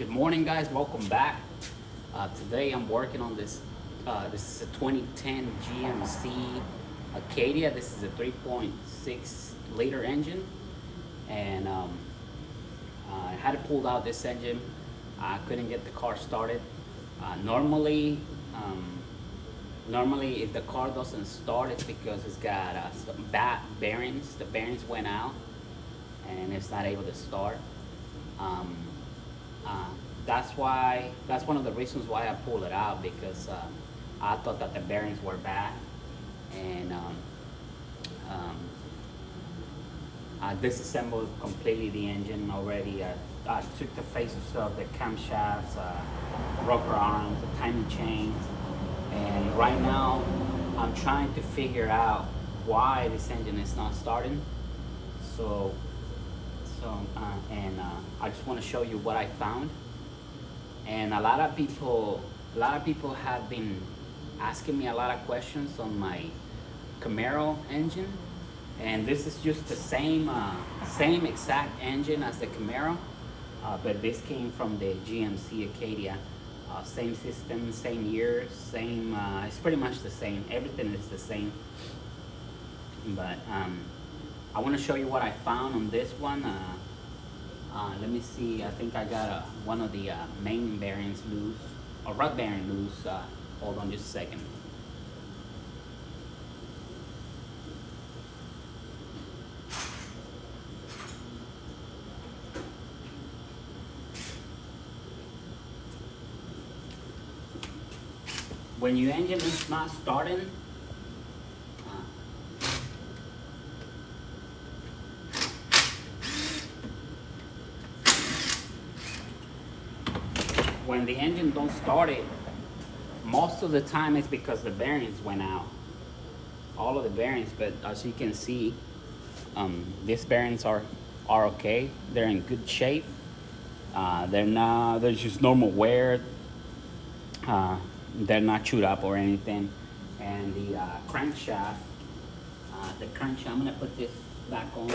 Good morning, guys. Welcome back. Today I'm working on this. This is a 2010 GMC Acadia. This is a 3.6 liter engine, and I had to pull out this engine. I couldn't get the car started. Normally, if the car doesn't start, it's because it's got some bad bearings. The bearings went out, and it's not able to start. That's one of the reasons why I pulled it out, because I thought that the bearings were bad, and I disassembled completely the engine already. I took the faces of the camshafts, rocker arms, the timing chains, and right now I'm trying to figure out why this engine is not starting. I just want to show you what I found. And a lot of people have been asking me a lot of questions on my Camaro engine, and this is just the same exact engine as the Camaro, but this came from the GMC Acadia. Same system, same year, same. It's pretty much the same. Everything is the same. But I want to show you what I found on this one. Let me see. I think I got one of the main bearings loose, or rod bearing loose. Hold on just a second. When your engine is not starting, when the engine don't start it, most of the time it's because the bearings went out. All of the bearings, but as you can see, these bearings are okay. They're in good shape. They're just normal wear. They're not chewed up or anything. And the crankshaft, I'm gonna put this back on.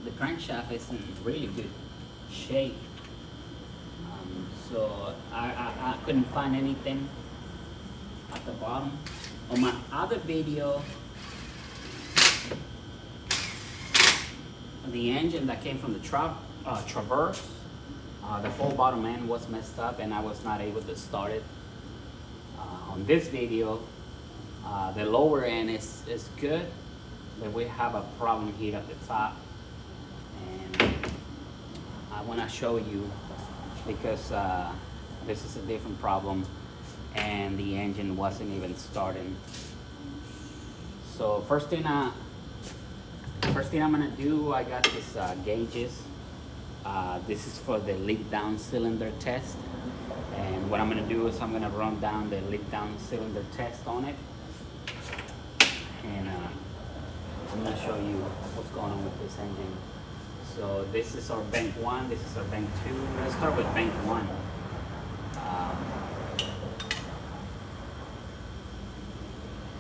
The crankshaft is in really good shape. So I couldn't find anything at the bottom. On my other video, the engine that came from the Traverse, the whole bottom end was messed up and I was not able to start it. On this video, the lower end is good, but we have a problem here at the top, and I want to show you, because this is a different problem and the engine wasn't even starting. So first thing I'm gonna do, I got this gauges. This is for the leak down cylinder test, and what I'm gonna do is I'm gonna run down the leak down cylinder test on it, and I'm gonna show you what's going on with this engine. So this is our bank 1, this is our bank 2. Let's start with bank 1.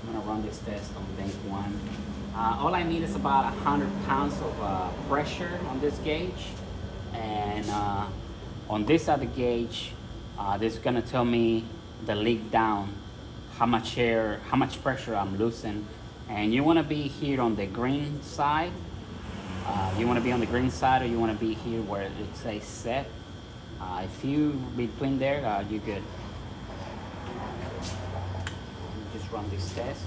I'm gonna run this test on bank 1. All I need is about 100 pounds of pressure on this gauge, and on this other gauge, this is gonna tell me the leak down, how much pressure I'm losing. And you wanna be here on the green side. You want to be on the green side, or you want to be here where it says set. If you between there, you're good. Just run this test.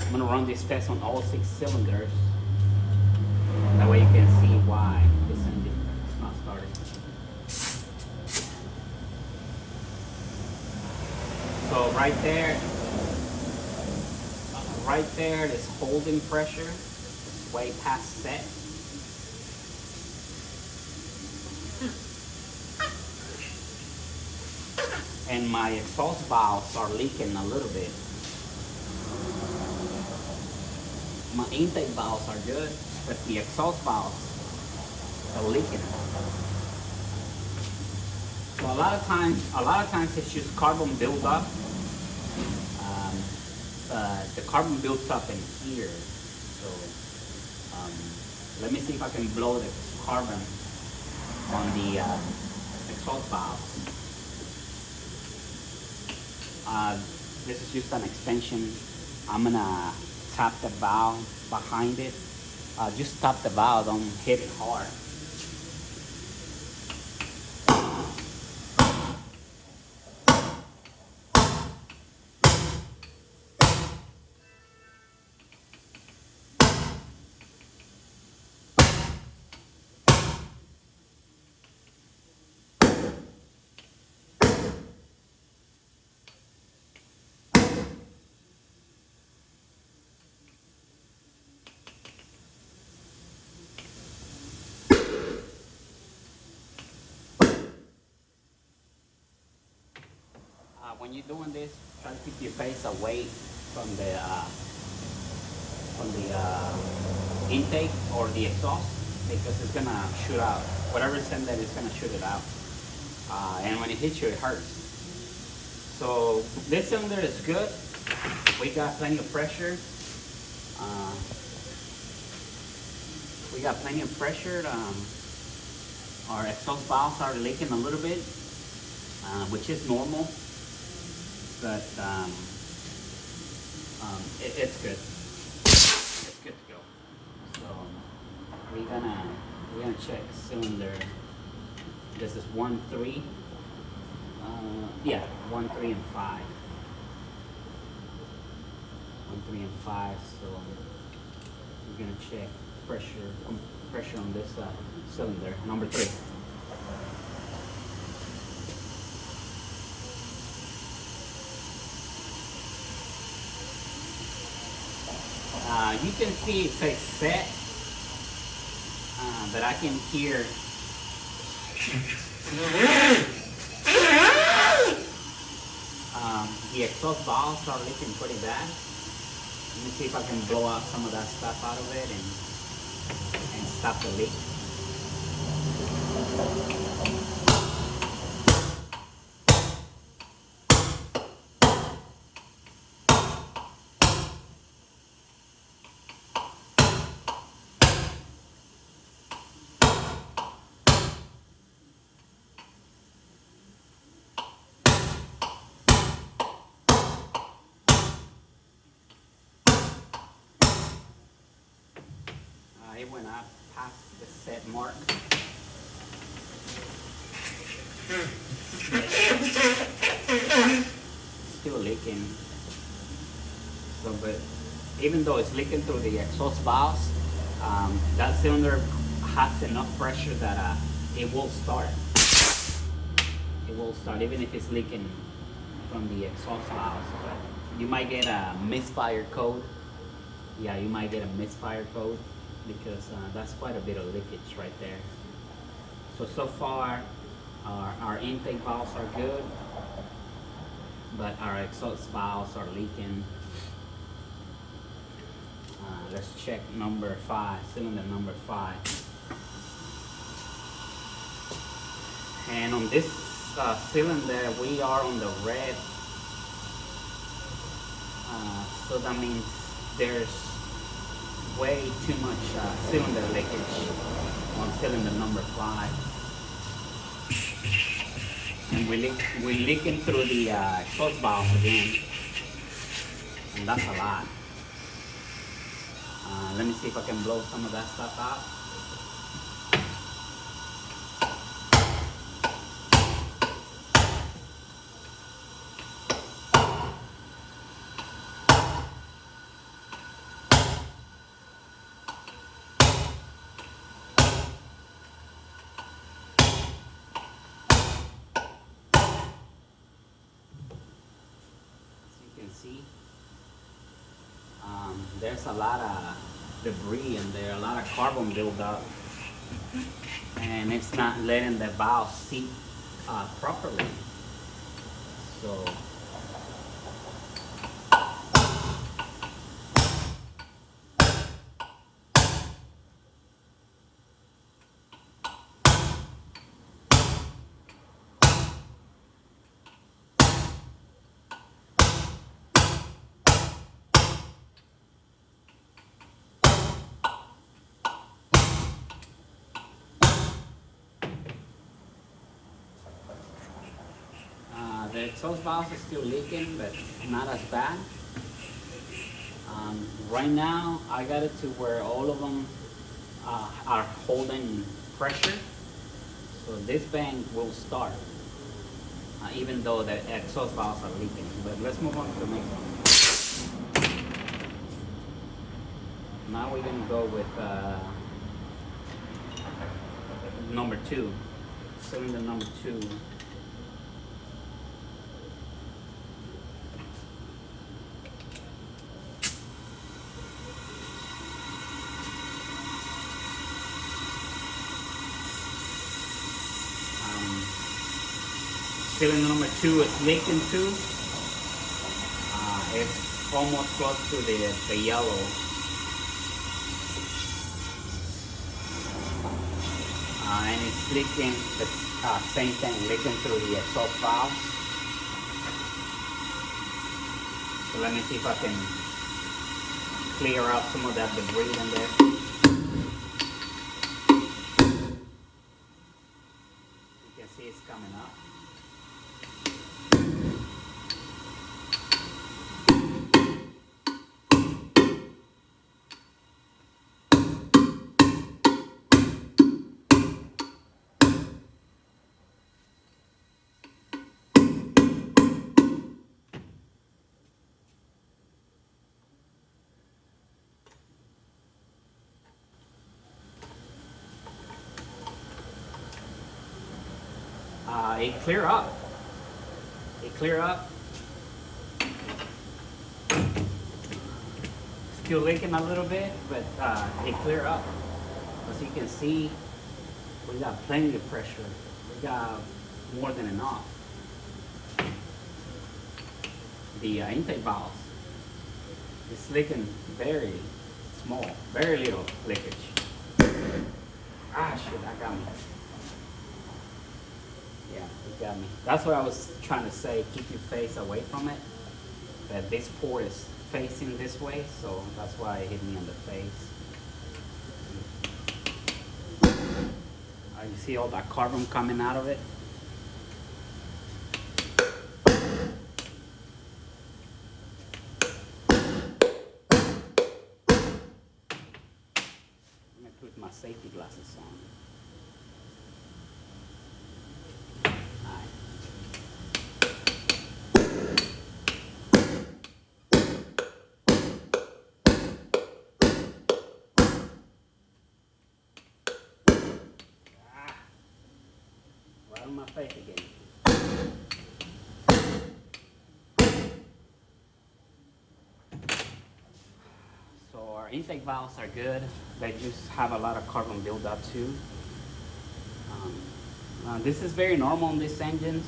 I'm going to run this test on all 6 cylinders. That way you can see why this engine is not starting. So right there, this holding pressure is way past set. And my exhaust valves are leaking a little bit. My intake valves are good, but the exhaust valves are leaking. So a lot of times it's just carbon buildup. The carbon builds up in here. So let me see if I can blow the carbon on the exhaust valve. This is just an extension. I'm gonna tap the valve behind it. Just tap the valve, don't hit it hard. When you're doing this, try to keep your face away from the intake or the exhaust, because it's gonna shoot out. Whatever's in there is gonna shoot it out, and when it hits you, it hurts. So this cylinder is good. We got plenty of pressure. Our exhaust valves are leaking a little bit, which is normal. But it's good. It's good to go. So we're gonna check cylinder. This is 1, 3. Yeah, 1, 3, and 5. 1, 3, and 5. So we're gonna check pressure on this cylinder, number 3. You can see it says set, but I can hear the exhaust valves are leaking pretty bad. Let me see if I can blow out some of that stuff out of it and stop the leak. It went up past the set mark. Still leaking. So, but even though it's leaking through the exhaust valves, that cylinder has enough pressure that it will start. It will start even if it's leaking from the exhaust valves. But you might get a misfire code. Yeah, you might get a misfire code, because that's quite a bit of leakage right there. So far our intake valves are good, but our exhaust valves are leaking. Let's check number 5, cylinder number 5. And on this cylinder we are on the red, so that means there's way too much cylinder leakage on cylinder number 5. And we're leaking through the exhaust valve again, and that's a lot. Let me see if I can blow some of that stuff out. See, there's a lot of debris in there, a lot of carbon buildup, and it's not letting the valve seat properly. So The exhaust valve is still leaking, but not as bad. Right now, I got it to where all of them are holding pressure. So this bank will start, even though the exhaust valves are leaking. But let's move on to the next one. Now we're gonna go with number 2, cylinder number 2. Cylinder number 2 is leaking too. It's almost close to the yellow. And it's leaking, the same thing, leaking through the exhaust valves. So let me see if I can clear out some of that debris in there. You can see it's coming up. It clear up. It clear up. Still leaking a little bit, but it clear up. As you can see, we got plenty of pressure. We got more than enough. The intake valve is leaking very small, very little leakage. Ah, shit, that got me. Yeah, it got me. That's what I was trying to say, keep your face away from it. But this port is facing this way, so that's why it hit me on the face. You see all that carbon coming out of it? Let me put my safety glasses on. Right on my face again. So our intake valves are good. They just have a lot of carbon buildup too. This is very normal in these engines.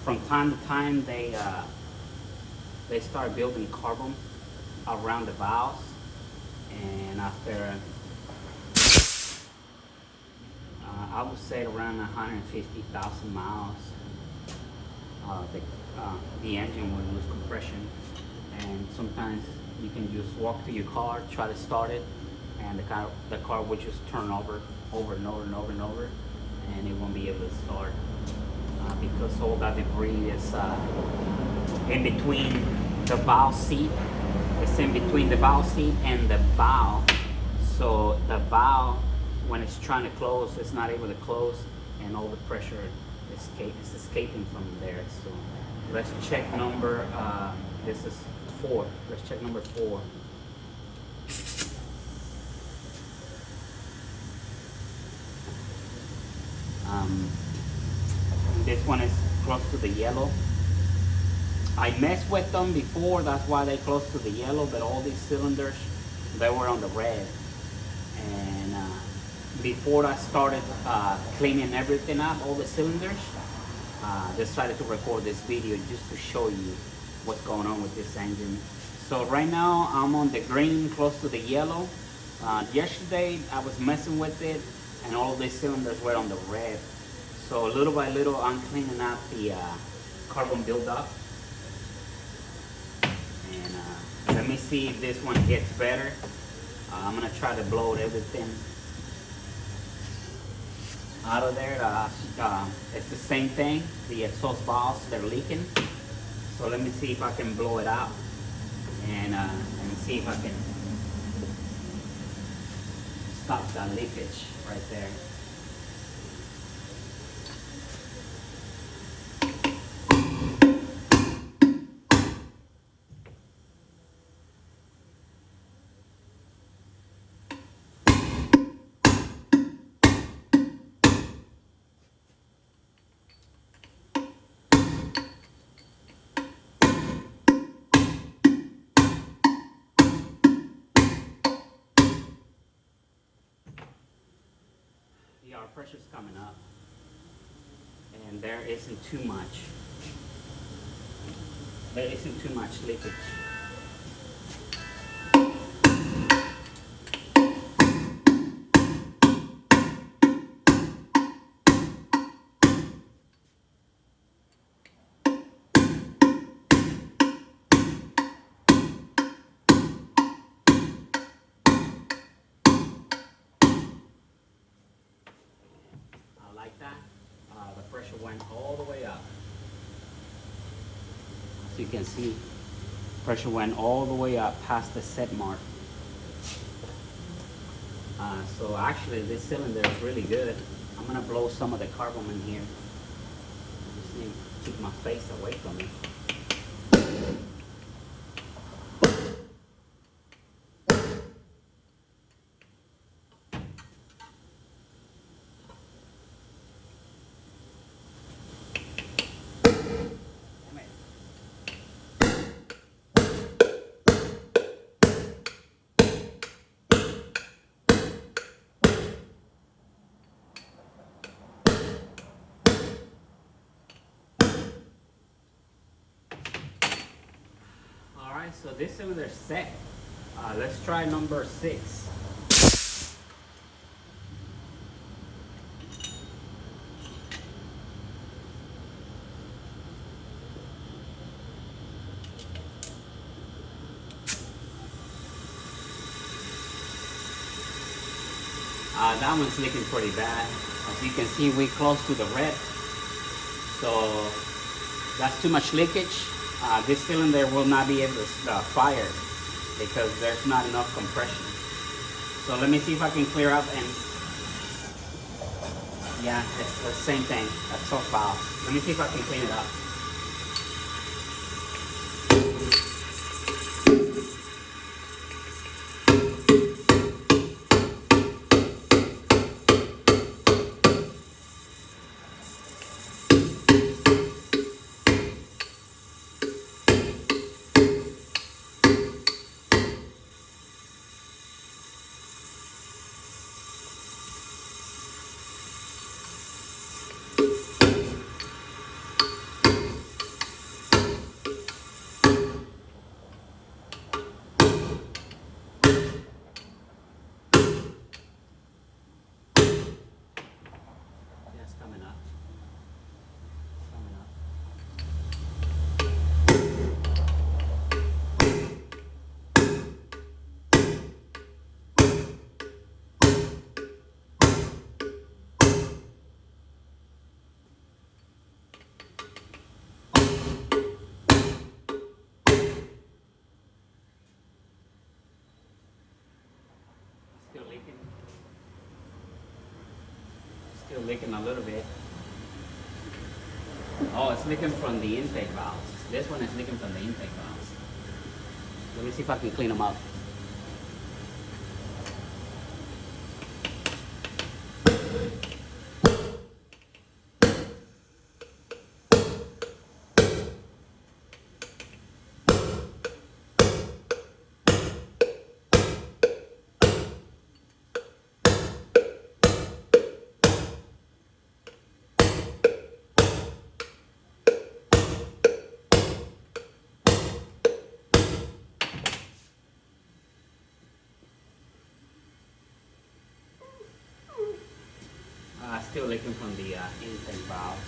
From time to time they start building carbon around the valves, and after I would say around 150,000 miles, the engine will lose compression, and sometimes you can just walk to your car, try to start it, and the car will just turn over and over and over and over, and it won't be able to start because all that debris is in between the valve seat. It's in between the valve seat and the valve, so the valve, when it's trying to close, it's not able to close, and all the pressure is escaping from there. So let's check number, this is 4. Let's check number 4. This one is close to the yellow. I messed with them before, that's why they're close to the yellow, but all these cylinders, they were on the red. And before I started cleaning everything up, all the cylinders, decided to record this video just to show you what's going on with this engine. So right now I'm on the green close to the yellow. Yesterday I was messing with it and all of these cylinders were on the red. So little by little I'm cleaning out the carbon buildup. And let me see if this one gets better. I'm gonna try to blow everything. out of there. It's the same thing. The exhaust valves, they're leaking. So let me see if I can blow it out and see if I can stop that leakage right there. Yeah, our pressure's coming up, and there isn't too much. There isn't too much leakage. Like that, the pressure went all the way up. As you can see, pressure went all the way up past the set mark. So actually this cylinder is really good. I'm gonna blow some of the carbon in here. I just need to keep my face away from it. Alright, so this cylinder is set. Let's try number 6. That one's leaking pretty bad. As you can see, we're close to the red. So that's too much leakage. This cylinder will not be able to fire because there's not enough compression. So let me see if I can clear up and yeah, it's the same thing. That's so foul. Let me see if I can clean it up. Coming up. Coming up. Still leaking. Still leaking a little bit. Oh, it's leaking from the intake valves. This one is leaking from the intake valves. Let me see if I can clean them up. Still leaking from the intake valves.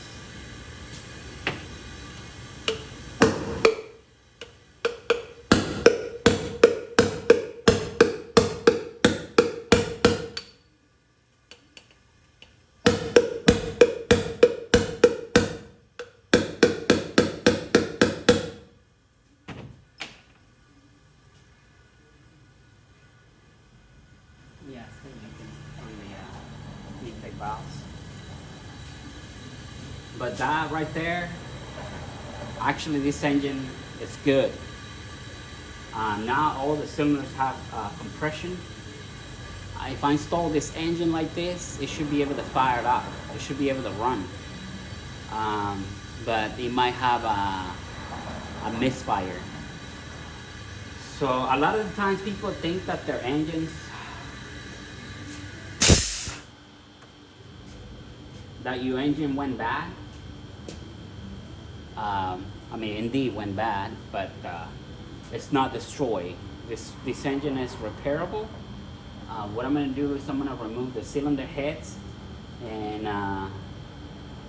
Yeah, still leaking on the intake valves. But that right there, actually this engine is good. Now all the cylinders have compression. If I install this engine like this, it should be able to fire it up. It should be able to run. But it might have a misfire. So a lot of the times people think that their engines, that your engine went bad. I mean, indeed went bad, but it's not destroyed. This engine is repairable. What I'm gonna do is I'm gonna remove the cylinder heads, and I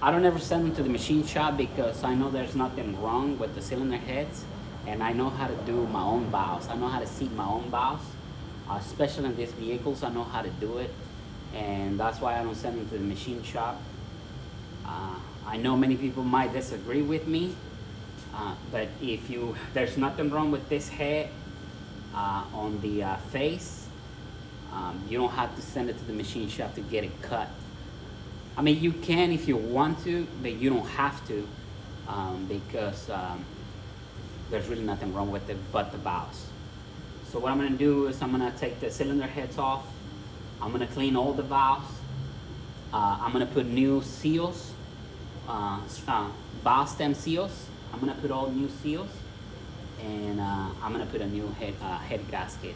don't ever send them to the machine shop because I know there's nothing wrong with the cylinder heads, and I know how to do my own valves. I know how to seat my own valves, especially in these vehicles. I know how to do it, and that's why I don't send them to the machine shop. I know many people might disagree with me, but there's nothing wrong with this head on the face. You don't have to send it to the machine shop to get it cut. I mean, you can if you want to, but you don't have to, because there's really nothing wrong with it but the valves. So what I'm gonna do is I'm gonna take the cylinder heads off. I'm gonna clean all the valves. I'm gonna put new seals, valve stem seals. I'm gonna put all new seals, and I'm gonna put a new head gasket.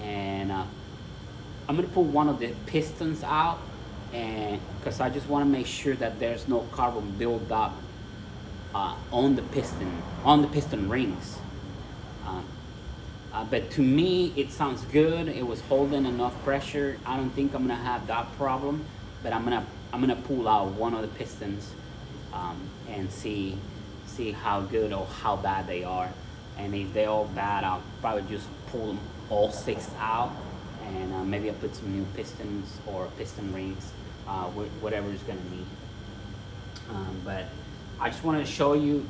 And I'm gonna pull one of the pistons out, and because I just want to make sure that there's no carbon buildup on the piston rings. But to me, it sounds good. It was holding enough pressure. I don't think I'm gonna have that problem. But I'm gonna pull out one of the pistons and see how good or how bad they are. And if they're all bad, I'll probably just pull them all 6 out, and maybe I'll put some new pistons or piston rings, whatever is gonna need. But I just wanted to show you.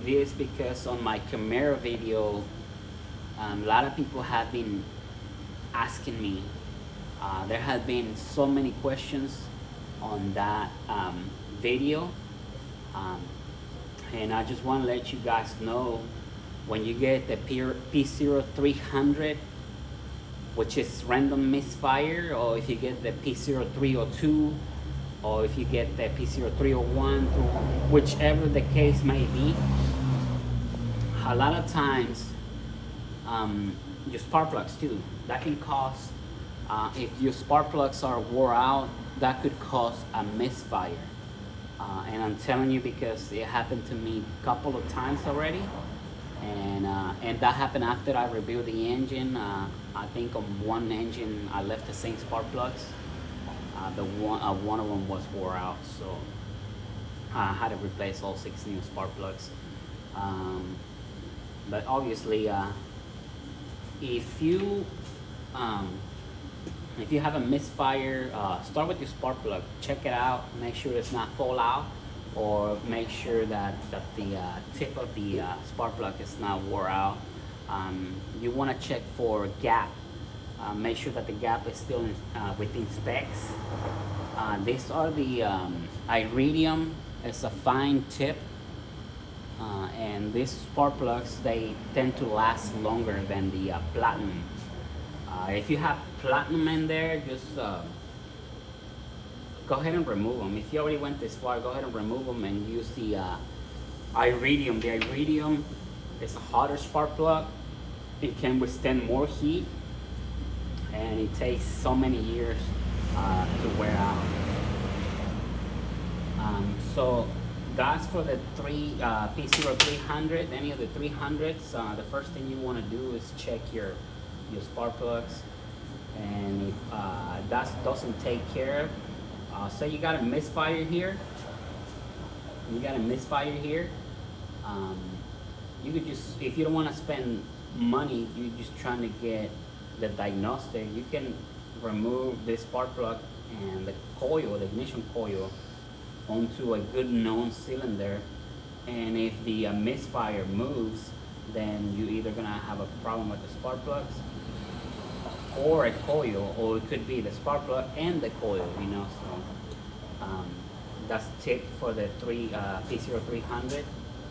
This because on my Camaro video, a lot of people have been asking me. There have been so many questions on that video, and I just want to let you guys know, when you get the P0300, which is random misfire, or if you get the P0302, or if you get the P0301, whichever the case may be, a lot of times your spark plugs too, that can cause, if your spark plugs are wore out, that could cause a misfire. And I'm telling you because it happened to me a couple of times already, and that happened after I rebuilt the engine. I think on one engine I left the same spark plugs. One of them was wore out, so I had to replace all 6 new spark plugs. But obviously, if you have a misfire, start with your spark plug. Check it out. Make sure it's not fall out, or make sure that the tip of the spark plug is not wore out. You want to check for gap. Make sure that the gap is still within specs. These are the iridium. It's a fine tip, and these spark plugs, they tend to last longer than the platinum. If you have platinum in there, just go ahead and remove them. If you already went this far, go ahead and remove them and use the iridium. The iridium is a hotter spark plug. It can withstand more heat, and it takes so many years to wear out. So that's for the P0300. Any of the 300s, the first thing you want to do is check your spark plugs, and if that doesn't take care of, say you got a misfire here, you could just, if you don't want to spend money, you're just trying to get the diagnostic, you can remove this spark plug and the coil, the ignition coil, onto a good known cylinder, and if the misfire moves, then you're either gonna have a problem with the spark plugs, or a coil, or it could be the spark plug and the coil, you know. So that's the tip for the P0300,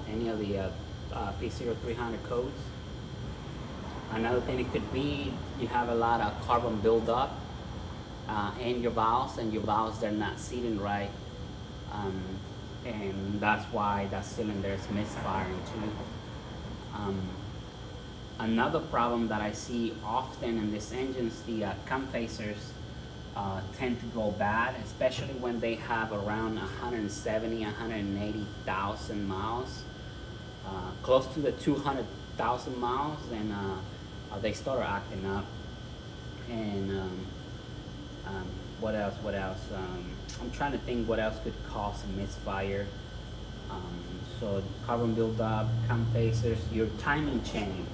any of the P0300 codes. Another thing it could be, you have a lot of carbon buildup in your valves, and your valves, they're not seating right. And that's why that cylinder is misfiring too. Another problem that I see often in these engines, the cam phasers tend to go bad, especially when they have around 170, 180,000 miles, close to the 200,000 miles, and they start acting up. And what else? I'm trying to think what else could cause a misfire. So carbon buildup, cam phasers, your timing chain.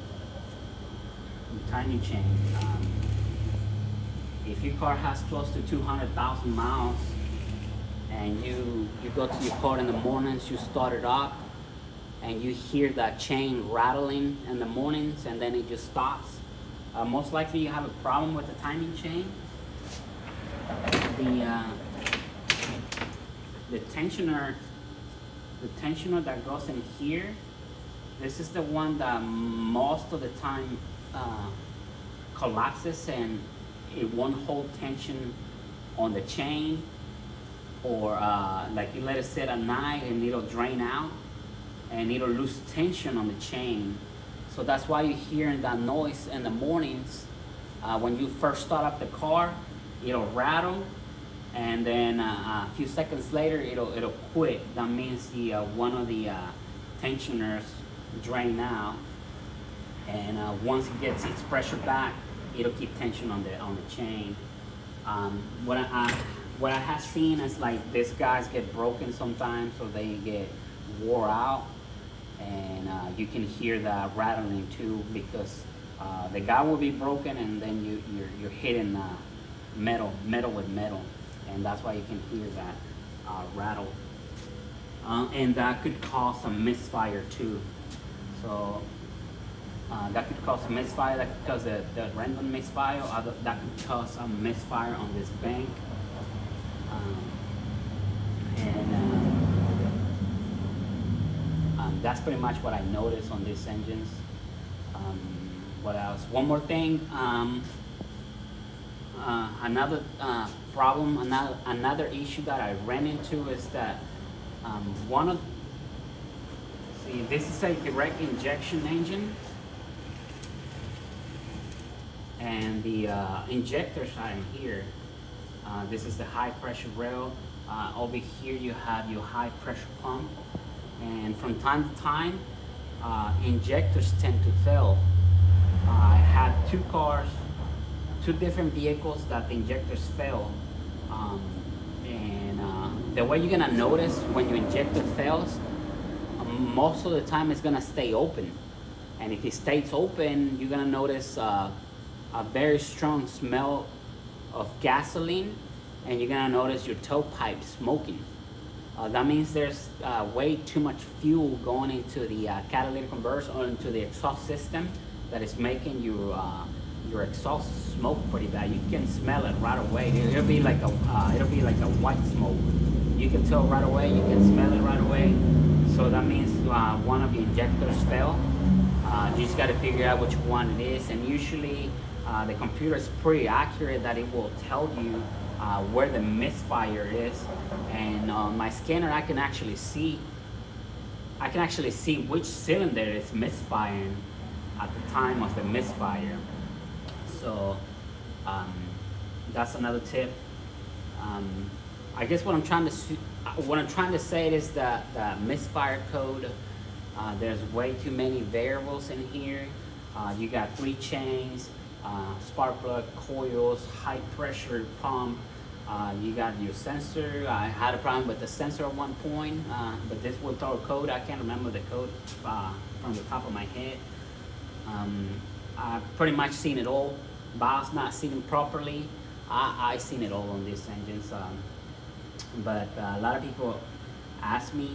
If your car has close to 200,000 miles and you go to your car in the mornings, you start it up and you hear that chain rattling in the mornings and then it just stops, most likely you have a problem with the timing chain. The tensioner that goes in here, this is the one that most of the time collapses and it won't hold tension on the chain, or like you let it sit at night and it'll drain out and it'll lose tension on the chain. So that's why you're hearing that noise in the mornings. When you first start up the car, it'll rattle, and then a few seconds later it'll quit. That means the one of the tensioners drain out, and once it gets its pressure back, it'll keep tension on the chain. What I have seen is like these guys get broken sometimes, so they get wore out, and you can hear that rattling too, because the guy will be broken, and then you're hitting metal with metal, and that's why you can hear that rattle, and that could cause a misfire too. So that could cause a misfire, that could cause the random misfire, or that could cause a misfire on this bank. That's pretty much what I noticed on these engines. What else? One more thing. Another problem, another issue that I ran into is that this is a direct injection engine, and the injectors are in here. This is the high pressure rail. Over here you have your high pressure pump, and from time to time injectors tend to fail. I had two different vehicles that the injectors fail, and the way you're gonna notice when your injector fails, most of the time it's gonna stay open, and if it stays open, you're gonna notice a very strong smell of gasoline, and you're gonna notice your tailpipe smoking. That means there's way too much fuel going into the catalytic converter or into the exhaust system that is making your exhaust smoke pretty bad. You can smell it right away. It'll be like a white smoke. You can tell right away. You can smell it right away. So that means one of the injectors fell. You just got to figure out which one it is, and usually the computer is pretty accurate that it will tell you where the misfire is. And on my scanner, I can actually see which cylinder is misfiring at the time of the misfire. So that's another tip. I guess what I'm trying to say is that the misfire code, there's way too many variables in here. You got 3 chains, spark plug, coils, high pressure pump. You got your sensor. I had a problem with the sensor at one point, but this will throw a code. I can't remember the code from the top of my head. I've pretty much seen it all. Valves not seating properly. I seen it all on these engines. But a lot of people ask me,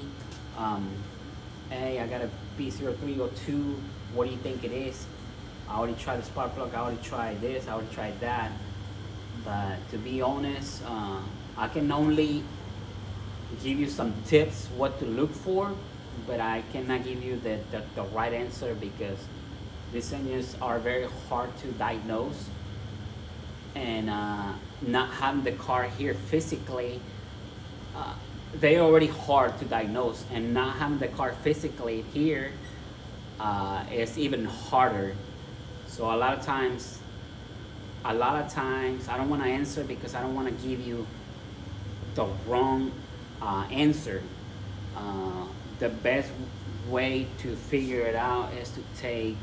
hey, I got a P0302, what do you think it is? I already tried the spark plug, I already tried this, I already tried that. But to be honest, I can only give you some tips what to look for, but I cannot give you the right answer because these engines are very hard to diagnose. And not having the car here physically, they're already hard to diagnose, and not having the car physically here is even harder. So a lot of times I don't want to answer because I don't want to give you the wrong answer. The best way to figure it out is to take,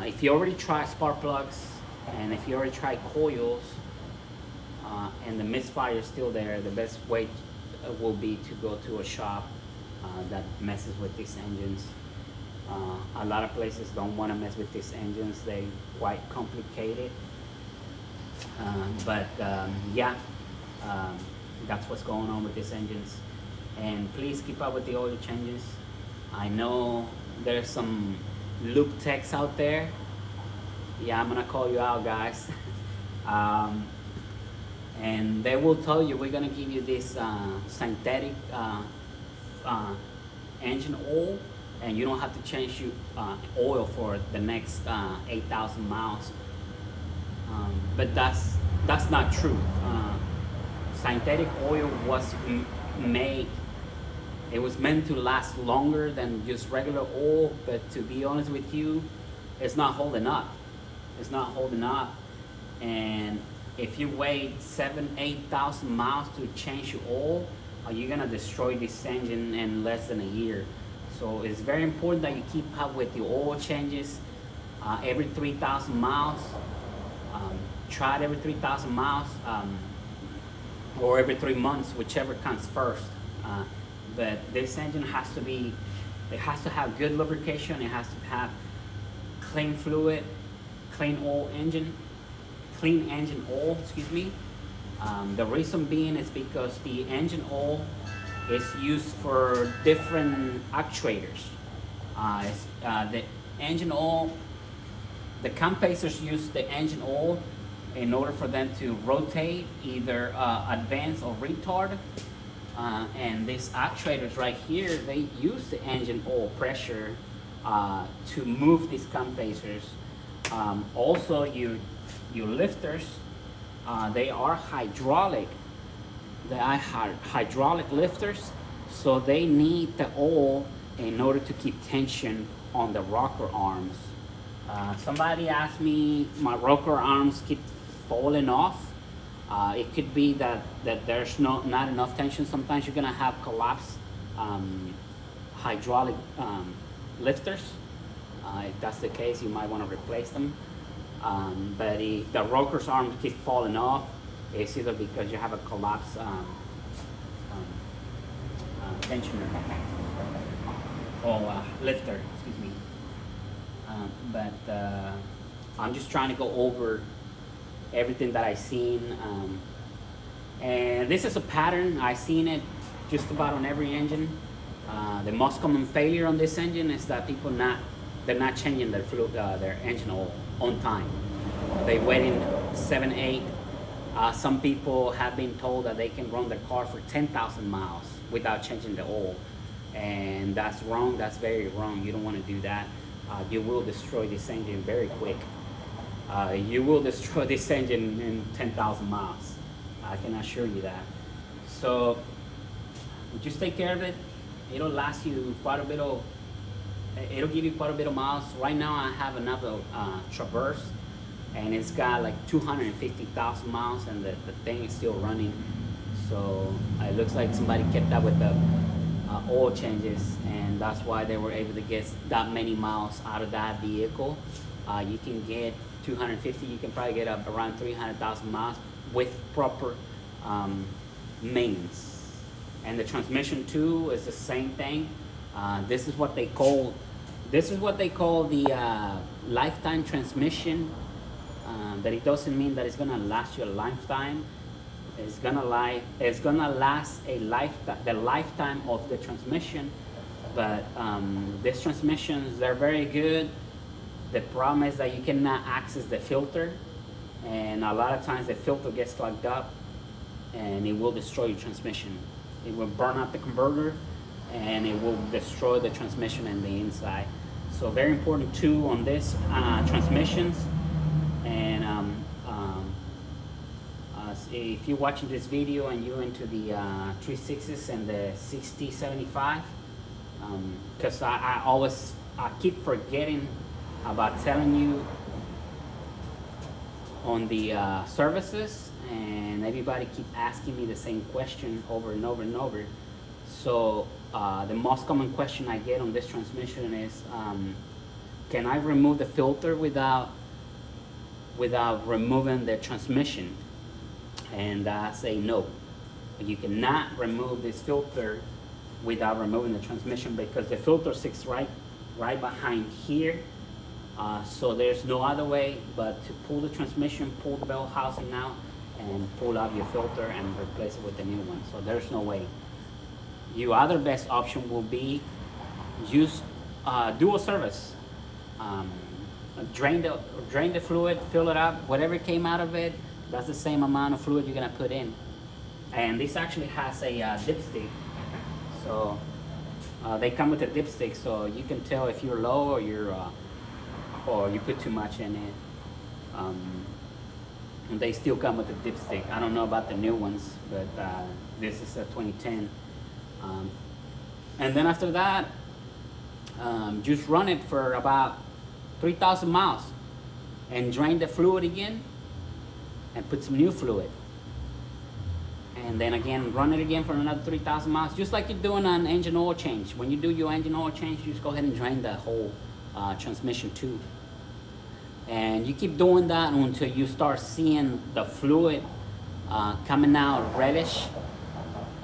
if you already tried spark plugs and if you already tried coils and the misfire is still there, the best way will be to go to a shop that messes with these engines. A lot of places don't want to mess with these engines. They're quite complicated. Yeah, that's what's going on with these engines. And please keep up with the oil changes. I know there's some lube techs out there. Yeah, I'm gonna call you out, guys. And they will tell you, we're gonna give you this synthetic engine oil, and you don't have to change your oil for the next 8,000 miles. But that's not true. Synthetic oil was made, it was meant to last longer than just regular oil, but to be honest with you, it's not holding up. It's not holding up. And if you wait 8,000 miles to change your oil, you're gonna destroy this engine in less than a year. So it's very important that you keep up with your oil changes every 3,000 miles. Try it every 3,000 miles or every 3 months, whichever comes first. But this engine has to be, it has to have good lubrication. It has to have clean fluid, clean engine oil, excuse me. The reason being is because the engine oil is used for different actuators. The engine oil, the compacers use the engine oil in order for them to rotate, either advance or retard. And these actuators right here, they use the engine oil pressure to move these compacers. Also, your lifters, they are hydraulic. They are hydraulic lifters, so they need the oil in order to keep tension on the rocker arms. Somebody asked me, my rocker arms keep falling off. It could be that there's not enough tension. Sometimes you're gonna have collapsed hydraulic lifters. If that's the case, you might want to replace them. But if the rockers arms keep falling off, it's either because you have a collapsed tensioner or lifter, excuse me. I'm just trying to go over everything that I've seen. And this is a pattern. I've seen it just about on every engine. The most common failure on this engine is that they're not changing their engine oil on time. They waiting 7, 8. Some people have been told that they can run their car for 10,000 miles without changing the oil. And that's wrong, that's very wrong. You don't want to do that. You will destroy this engine very quick. You will destroy this engine in 10,000 miles. I can assure you that. So just take care of it. It'll last you quite a bit of, it'll give you quite a bit of miles. Right now I have another Traverse, and it's got like 250,000 miles, and the thing is still running. So it looks like somebody kept up with the oil changes, and that's why they were able to get that many miles out of that vehicle. You can get 250, you can probably get up around 300,000 miles with proper maintenance. And the transmission too is the same thing. This is what they call the lifetime transmission. But it doesn't mean that it's gonna last you a lifetime. It's gonna last the lifetime of the transmission. But these transmissions, they're very good. The problem is that you cannot access the filter, and a lot of times the filter gets clogged up and it will destroy your transmission. It will burn out the converter and it will destroy the transmission and the inside. So very important too on this transmissions. And if you're watching this video and you're into the 360s and the 6075, because I keep forgetting about telling you on the services, and everybody keep asking me the same question over and over and over. So the most common question I get on this transmission is, can I remove the filter without removing the transmission? And I say no. You cannot remove this filter without removing the transmission, because the filter sits right behind here. So there's no other way but to pull the transmission, pull the bell housing out, and pull out your filter and replace it with a new one. So there's no way. Your other best option will be use dual service. Drain the fluid, fill it up, whatever came out of it, that's the same amount of fluid you're gonna put in. And this actually has a dipstick. So they come with a dipstick, so you can tell if you're low or you put too much in it. And they still come with a dipstick. I don't know about the new ones, but this is a 2010. And then after that, just run it for about 3,000 miles and drain the fluid again and put some new fluid. And then again, run it again for another 3,000 miles, just like you're doing an engine oil change. When you do your engine oil change, you just go ahead and drain the whole transmission tube. And you keep doing that until you start seeing the fluid coming out reddish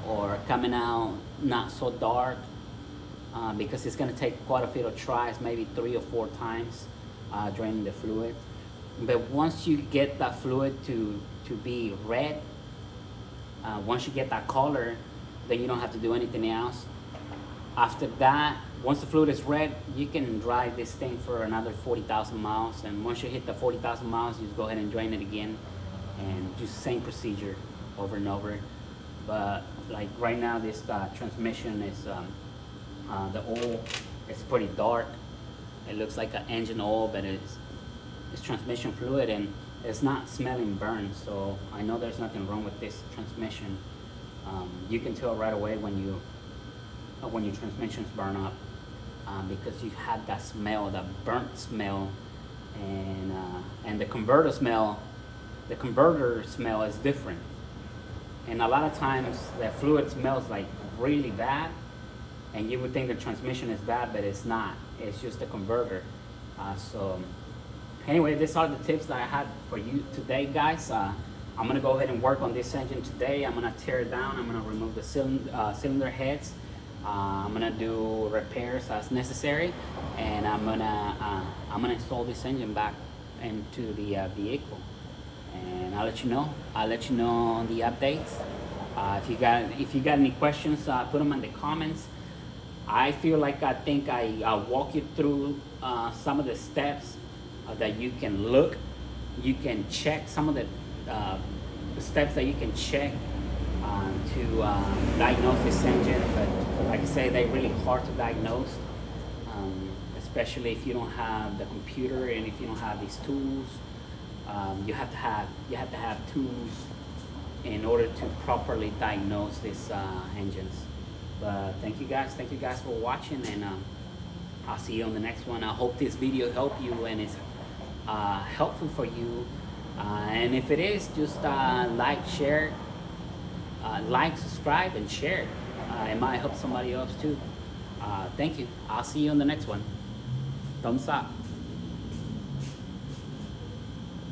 or coming out not so dark, because it's gonna take quite a few tries, maybe 3 or 4 times draining the fluid. But once you get that fluid to be red, once you get that color, then you don't have to do anything else. After that, once the fluid is red, you can drive this thing for another 40,000 miles. And once you hit the 40,000 miles, you just go ahead and drain it again and do the same procedure over and over. But like right now, this transmission is, the oil is pretty dark. It looks like an engine oil, but it's transmission fluid, and it's not smelling burnt. So I know there's nothing wrong with this transmission. You can tell right away when your transmissions burn up, because you have that smell, that burnt smell, and the converter smell. The converter smell is different, and a lot of times the fluid smells like really bad, and you would think the transmission is bad, but it's not. It's just the converter. So anyway, these are the tips that I had for you today, guys. I'm gonna go ahead and work on this engine today. I'm gonna tear it down. I'm gonna remove the cylinder heads. I'm gonna do repairs as necessary, and I'm gonna install this engine back into the vehicle, and I'll let you know. I'll let you know on the updates. If you got any questions, put them in the comments. I feel like I walk you through some of the steps that you can look. You can check some of the steps that you can check to diagnose this engine. But like I say, they're really hard to diagnose, especially if you don't have the computer and if you don't have these tools. You have to have tools in order to properly diagnose these engines. But thank you guys for watching, and I'll see you on the next one. I hope this video helped you and it's helpful for you. And if it is, just like, share, like, subscribe, and share. It might help somebody else too. Thank you. I'll see you on the next one. Thumbs up.